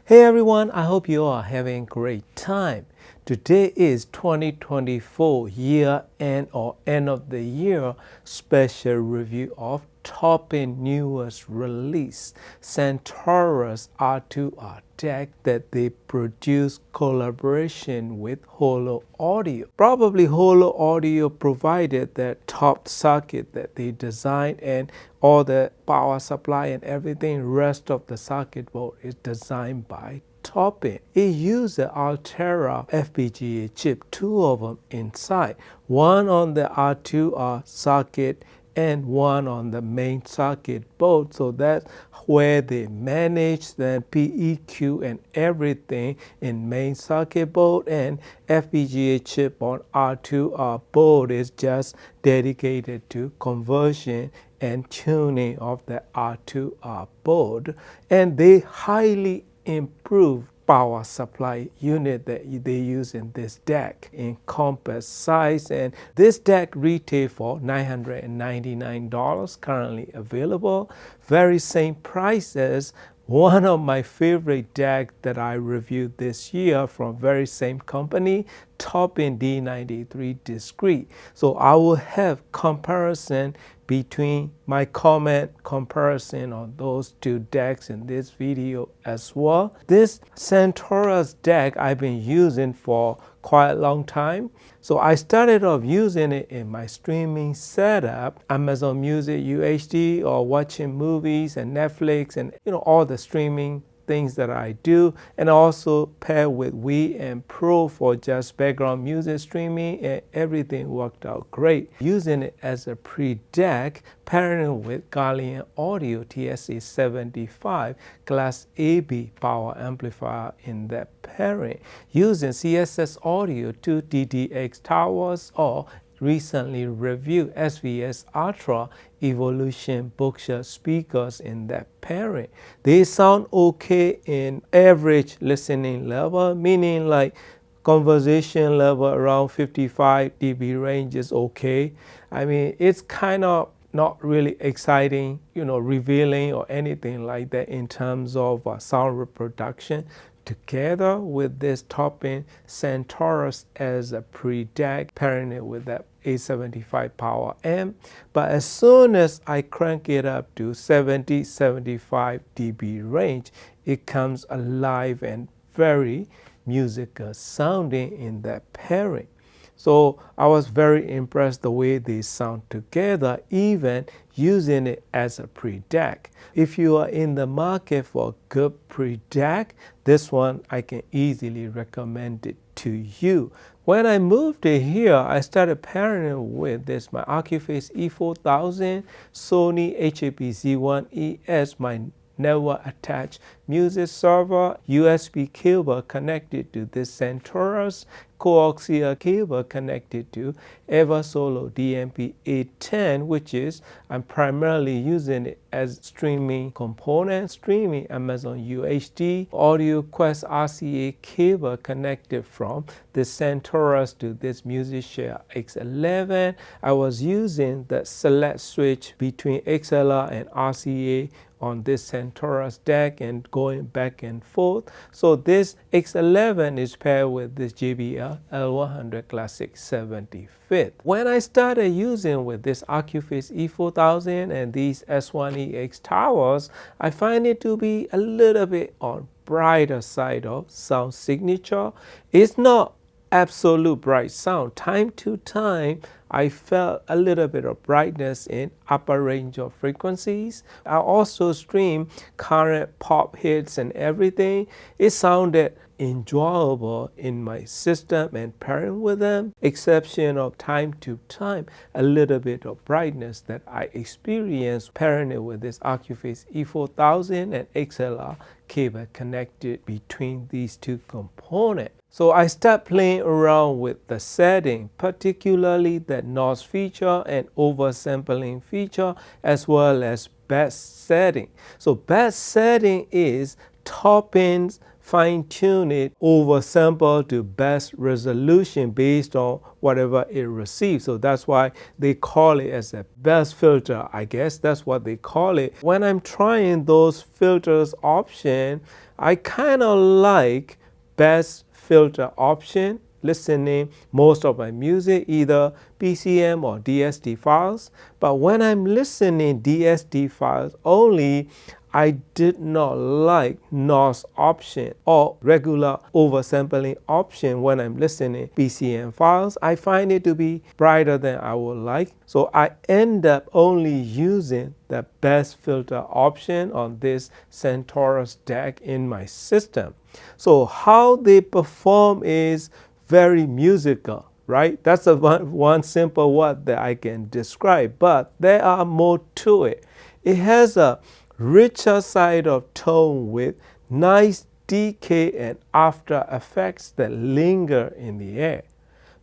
Hey everyone, I hope you are having a great time. Today is 2024 year end or end of the year special review of top-end newest release Centaurus R2R DAC that they produce collaboration with Holo Audio. Probably Holo Audio provided that top circuit that they designed and all the power supply and everything. Rest of the circuit board is designed by top-end. It uses the Altera FPGA chip, two of them inside, one on the R2R circuit and one on the main circuit board. So that's where they manage the PEQ and everything in main circuit board, and FPGA chip on R2R board is just dedicated to conversion and tuning of the R2R board. And they highly improve power supply unit that they use in this DAC in compact size, and this DAC retail for $999 currently available. Very same price as one of my favorite DAC that I reviewed this year from very same company, top-end D93 discrete. So I will have comparison between my comparison on those two DACs in this video as well. This Centaurus DAC I've been using for quite a long time. So I started off using it in my streaming setup, Amazon Music UHD, or watching movies and Netflix and all the streaming things that I do, and also pair with Wii and Pro for just background music streaming, and everything worked out great. Using it as a pre-DAC, pairing with Guardian Audio TSA75 Class AB power amplifier in that pairing, using CSS Audio 2 DDX towers or recently reviewed SVS Ultra Evolution Bookshelf speakers in that pairing. They sound okay in average listening level, meaning like conversation level around 55 dB range is okay. I mean, it's kind of not really exciting, revealing or anything like that in terms of sound reproduction. Together with this top-end Centaurus as a pre-DAC, pairing it with that A75 power amp. But as soon as I crank it up to 70-75 dB range, it comes alive and very musical sounding in that pairing. So I was very impressed the way they sound together, even using it as a pre-DAC. If you are in the market for a good pre-DAC, this one I can easily recommend it to you. When I moved it here, I started pairing with this, my Ocuface E4000, Sony HAP-Z1ES, my network attached music server, USB cable connected to this Centaurus, coaxial cable connected to Eversolo DMP810, which is I'm primarily using it as streaming component, streaming Amazon UHD, Audio Quest RCA cable connected from the Centaurus to this MusicShare X11. I was using the select switch between XLR and RCA on this Centaurus DAC and going back and forth. So this X11 is paired with this JBL L100 Classic 75th. When I started using with this Ocuface E4000 and these S1EX towers, I find it to be a little bit on brighter side of sound signature. It's not absolute bright sound. Time to time, I felt a little bit of brightness in upper range of frequencies. I also streamed current pop hits and everything. It sounded enjoyable in my system and pairing with them, exception of time to time, a little bit of brightness that I experienced pairing it with this Ocuface E4000 and XLR cable connected between these two components. So I start playing around with the setting, particularly the NOS feature and oversampling feature, as well as best setting. So best setting is top-ends, fine-tune it, oversample to best resolution based on whatever it receives. So that's why they call it as a best filter. I guess that's what they call it. When I'm trying those filters option, I kind of like best filter option, listening most of my music either PCM or DSD files. But when I'm listening DSD files only, I did not like NOS option or regular oversampling option when I'm listening PCM files. I find it to be brighter than I would like. So I end up only using the best filter option on this Centaurus DAC in my system. So how they perform is very musical, right? That's one simple word that I can describe, but there are more to it. It has a richer side of tone with nice decay and after effects that linger in the air.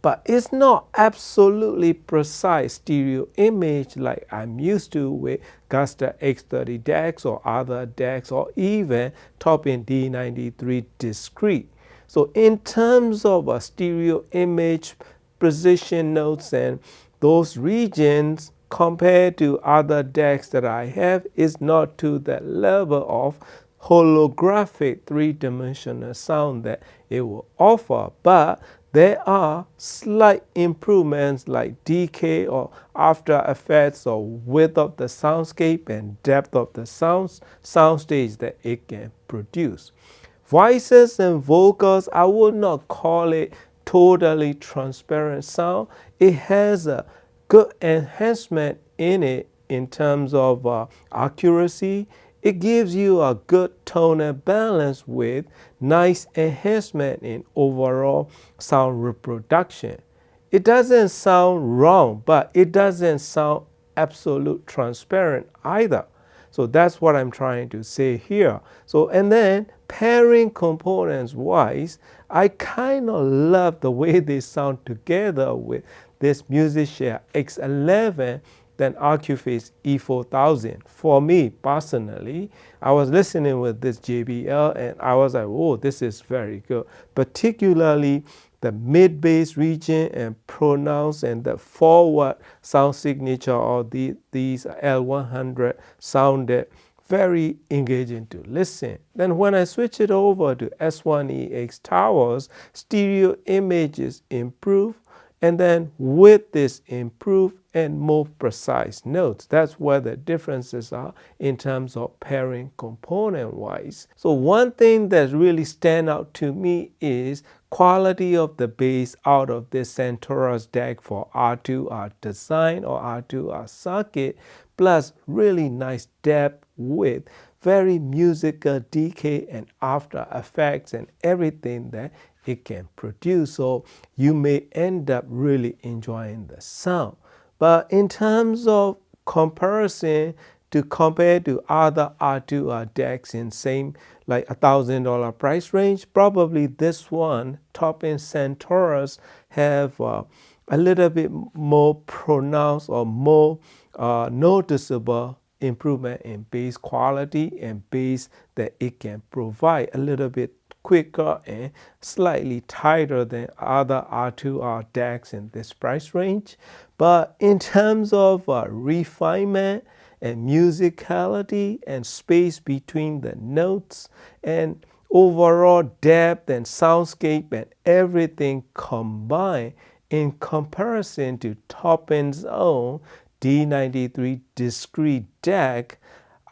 But it's not absolutely precise stereo image like I'm used to with Guster X30 DACs or other DACs or even top-end D93 discrete. So in terms of a stereo image, precision notes and those regions compared to other DACs that I have is not to that level of holographic three-dimensional sound that it will offer, but there are slight improvements like decay or after effects or width of the soundscape and depth of the soundstage that it can produce. Voices and vocals, I would not call it totally transparent sound. It has a good enhancement in it in terms of accuracy. It gives you a good tone and balance with nice enhancement in overall sound reproduction. It doesn't sound wrong, but it doesn't sound absolute transparent either. So that's what I'm trying to say here. So, and then pairing components wise, I kind of love the way they sound together with this Musicshare X11 than Accuphase E4000. For me personally, I was listening with this JBL and I was like, oh, this is very good. Particularly the mid-bass region and pronounced and the forward sound signature of these L100 sounded very engaging to listen. Then when I switch it over to S1EX Towers, stereo images improve, and then with this improved and more precise notes. That's where the differences are in terms of pairing component wise. So one thing that really stand out to me is quality of the bass out of this Centaurus DAC for R2R design or R2R circuit, plus really nice depth with very musical decay and after effects and everything that it can produce. So you may end up really enjoying the sound. But in terms of comparison to compare to other R2R DACs in same like $1,000 price range, probably this one, top-end Centaurus, have a little bit more pronounced or more noticeable improvement in bass quality and bass that it can provide, a little bit quicker and slightly tighter than other R2R DACs in this price range. But in terms of refinement and musicality and space between the notes and overall depth and soundscape and everything combined in comparison to top-end's own D93 discrete DAC,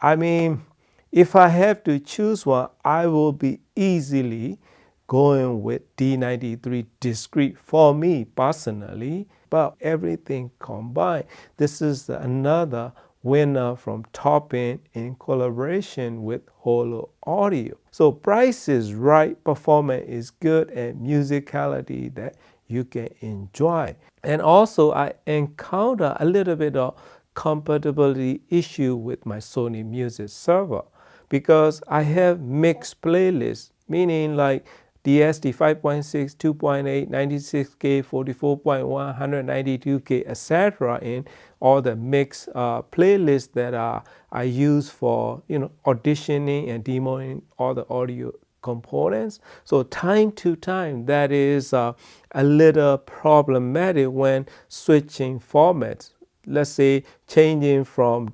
I mean, if I have to choose one, I will be easily going with D93 discrete for me personally. But everything combined, this is another winner from top-end in collaboration with Holo Audio. So price is right, performance is good, and musicality that you can enjoy. And also I encounter a little bit of compatibility issue with my Sony Music server because I have mixed playlists, meaning like DSD 5.6, 2.8, 96K, 44.1, 192K, etc. in all the mix playlists that I use for auditioning and demoing all the audio components. So time to time, that is a little problematic when switching formats. Let's say changing from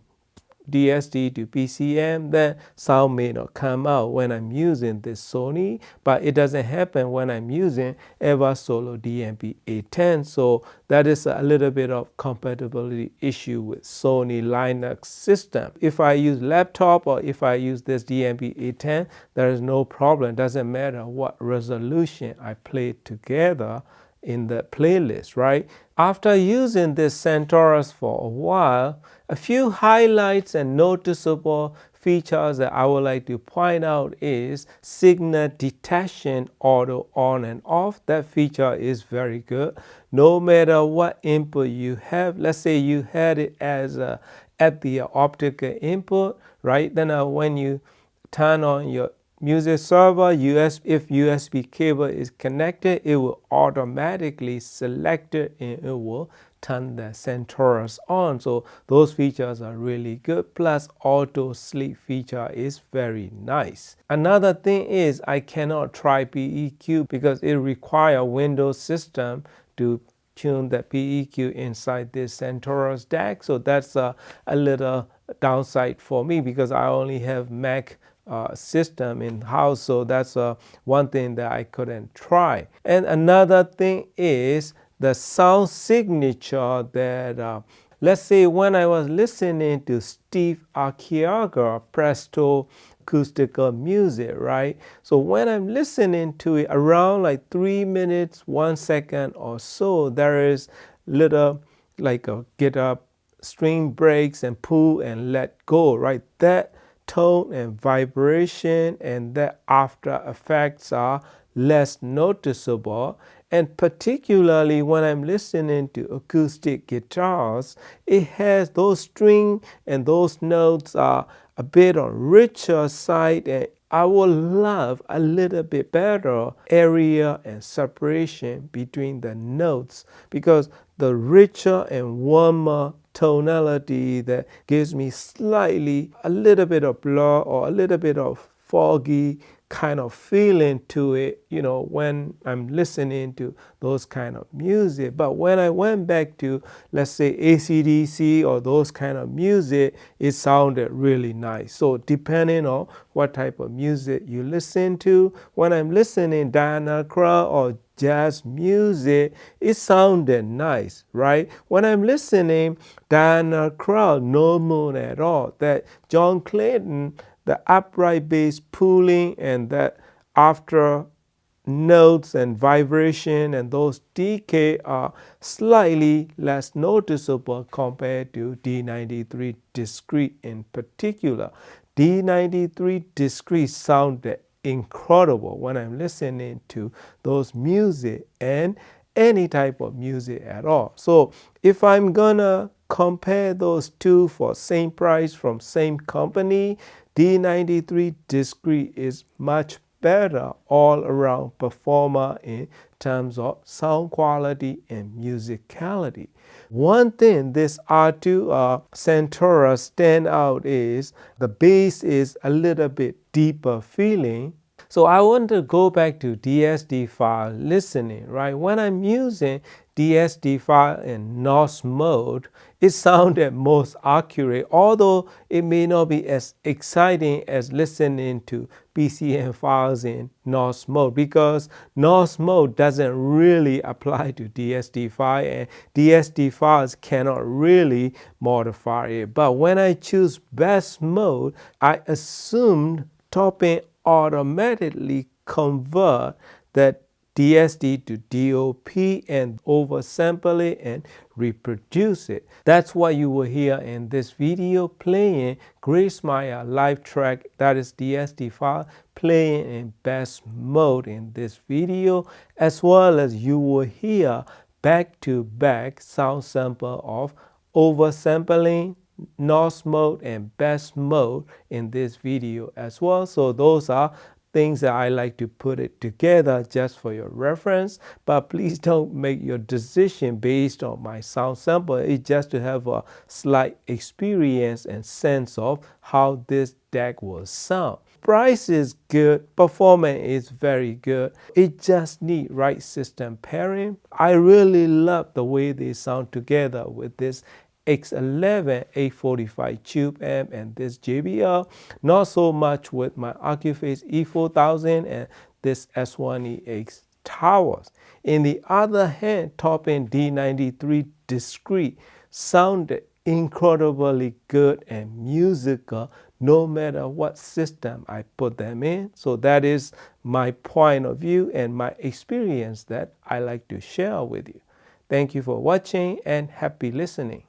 DSD to PCM, then sound may not come out when I'm using this Sony, but it doesn't happen when I'm using Eva Solo DMP A10. So that is a little bit of compatibility issue with Sony Linux system. If I use laptop or if I use this DMP A10, there is no problem. It doesn't matter what resolution I play together in the playlist, right? After using this Centaurus for a while, a few highlights and noticeable features that I would like to point out is signal detection auto on and off. That feature is very good. No matter what input you have, let's say you had it as at the optical input, right? Then when you turn on your music server, if USB cable is connected, it will automatically select it and it will turn the Centaurus on. So those features are really good. Plus auto sleep feature is very nice. Another thing is I cannot try PEQ because it requires Windows system to tune the PEQ inside this Centaurus DAC. So that's a little downside for me because I only have Mac system in house, so that's one thing that I couldn't try. And another thing is the sound signature that let's say when I was listening to Steve Aoki Presto acoustical music, right? So when I'm listening to it around like 3 minutes 1 second or so, there is little like a guitar string breaks and pull and let go, right? That tone and vibration and the after effects are less noticeable, and particularly when I'm listening to acoustic guitars, it has those string and those notes are a bit on richer side, and I would love a little bit better area and separation between the notes because the richer and warmer tonality that gives me slightly a little bit of blur or a little bit of foggy kind of feeling to it, when I'm listening to those kind of music. But when I went back to, let's say, AC/DC or those kind of music, it sounded really nice. So depending on what type of music you listen to, when I'm listening Diana Krall or jazz music, it sounded nice, right? When I'm listening Diana Krall, no moon at all, that John Clayton, the upright bass pulling and that after notes and vibration and those decay are slightly less noticeable compared to D93 discrete in particular. D93 discrete sounded incredible when I'm listening to those music and any type of music at all. So if I'm gonna compare those two for same price from same company, D93 discrete is much better all around performer in terms of sound quality and musicality. One thing this R2R Centaurus stand out is the bass is a little bit deeper feeling. So I want to go back to DSD file listening, right? When I'm using DSD file in NOS mode, it sounded most accurate, although it may not be as exciting as listening to PCM files in NOS mode because NOS mode doesn't really apply to DSD file and DSD files cannot really modify it. But when I choose best mode, I assumed topping automatically convert that DSD to DOP and oversample it and reproduce it. That's what you will hear in this video playing Grace Maya live track, that is DSD file, playing in best mode in this video, as well as you will hear back-to-back sound sample of oversampling, NOS mode and best mode in this video as well. So those are things that I like to put it together just for your reference, but please don't make your decision based on my sound sample. It's just to have a slight experience and sense of how this DAC will sound. Price is good, performance is very good. It just needs right system pairing. I really love the way they sound together with this X11 845 tube amp and this JBL. Not so much with my Ocuface E4000 and this S1EX towers. In the other hand, top-end D93 discrete sounded incredibly good and musical no matter what system I put them in. So that is my point of view and my experience that I like to share with you. Thank you for watching and happy listening.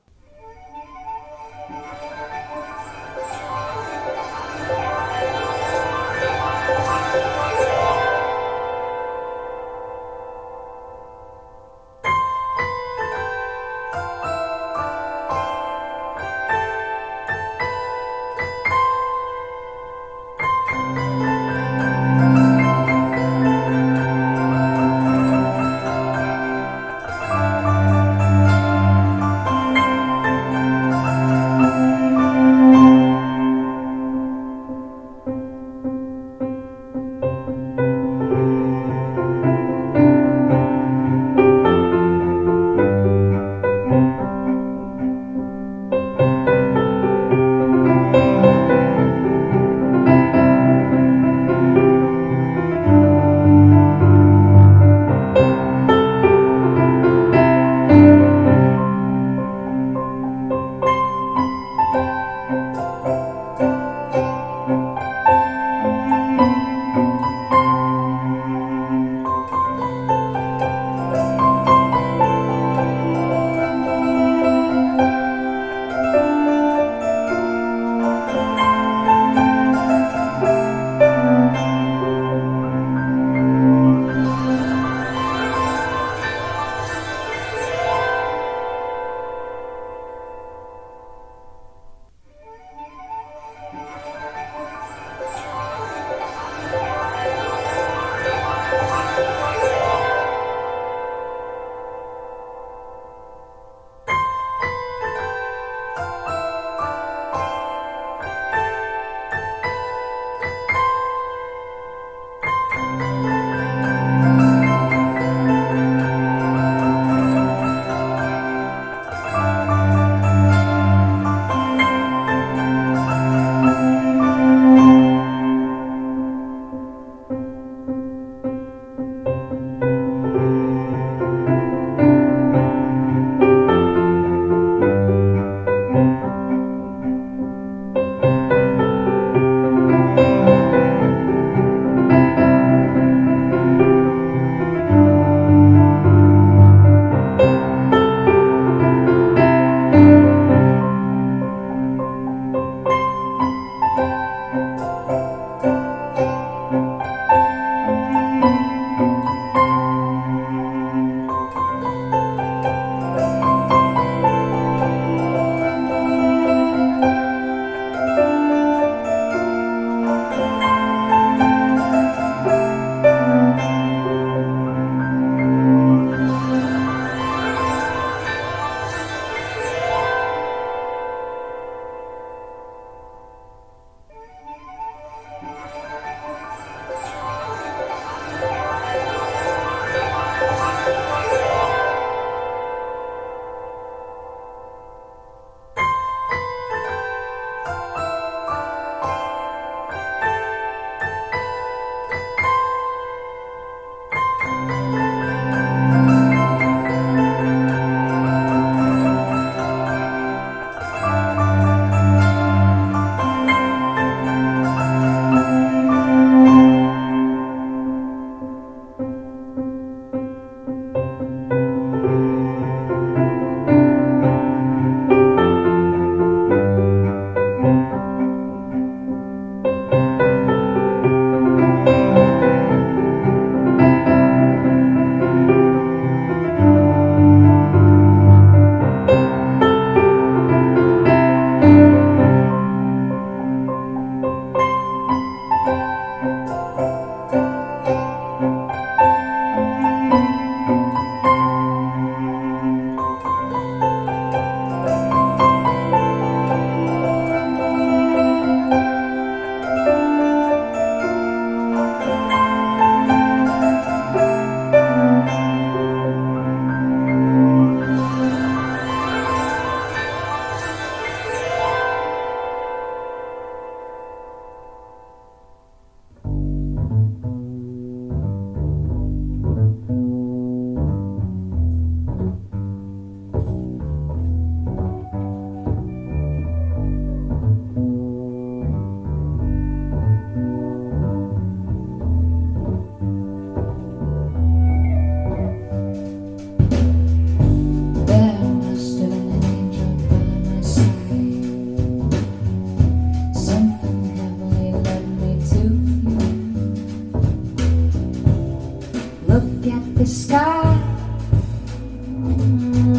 Look at the sky,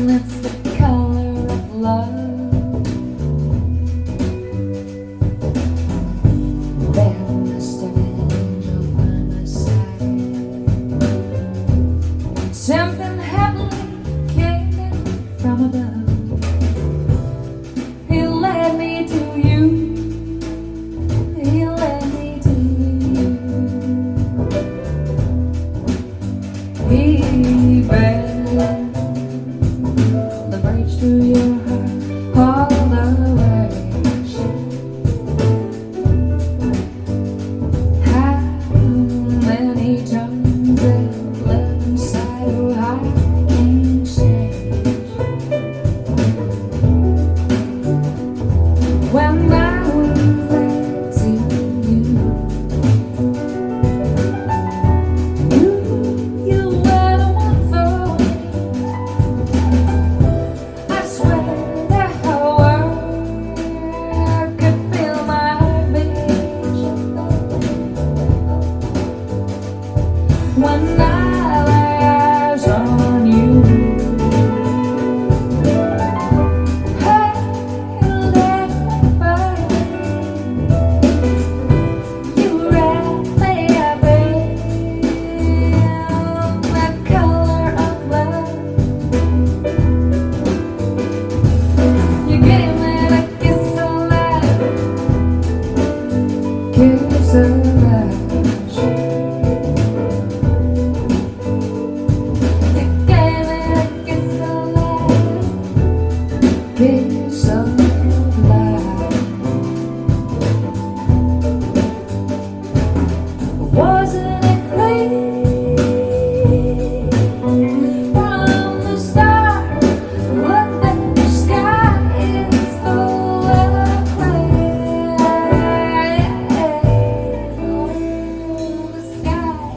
it's the color of love. There must have been an angel by my side. Something heavenly came down from above. He led me to you. He led me to you. He bent the bridge to your heart all the way. How many times I've lived inside your heart, I can't say. When I was led to you, you were the one for me. I swear that I could feel my heart beat when I lay eyes on you. Kiss of love. You gave me a kiss of love. Kiss of love. Wasn't it clear from the start? Look at the sky, it's full of clouds. The sky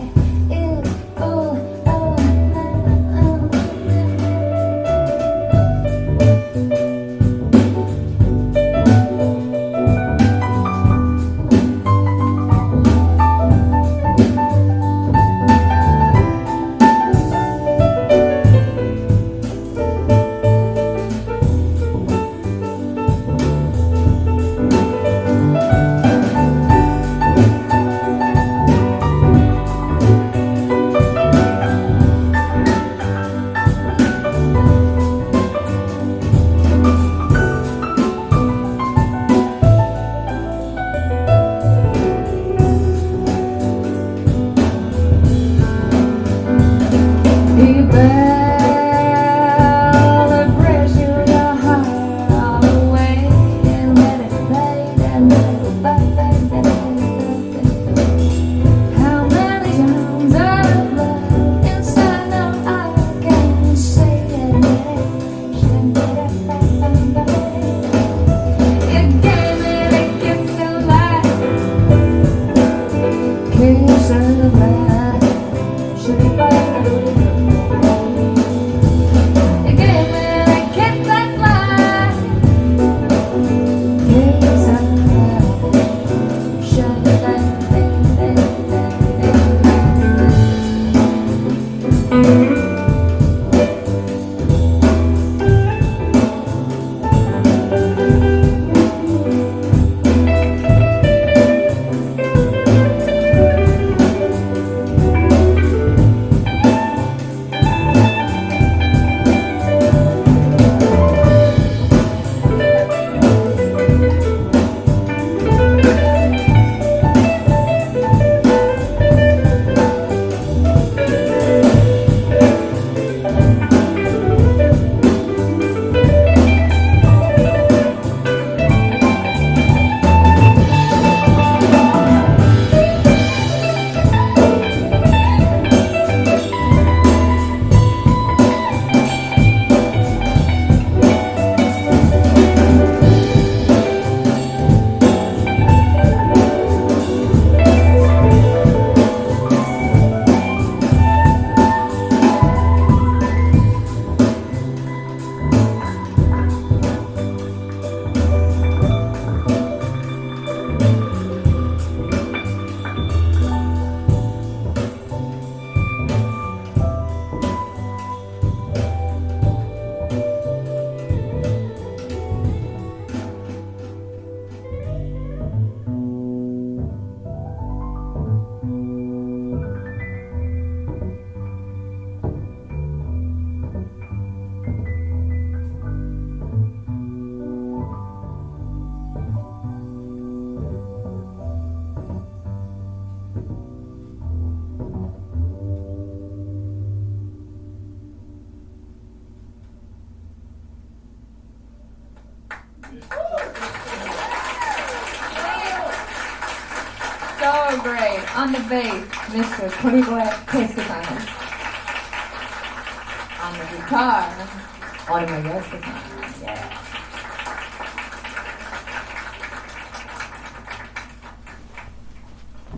is full of clouds. He built a bridge to your heart all the way and let it fade and let it fade. How many times I've loved inside now I can't say it. You gave me the kiss of life, kiss of life. Should be fine. So great. On the bass, Mr. Korigoe Keisuke-san. On the guitar, Orima Yosuke-san. Yeah.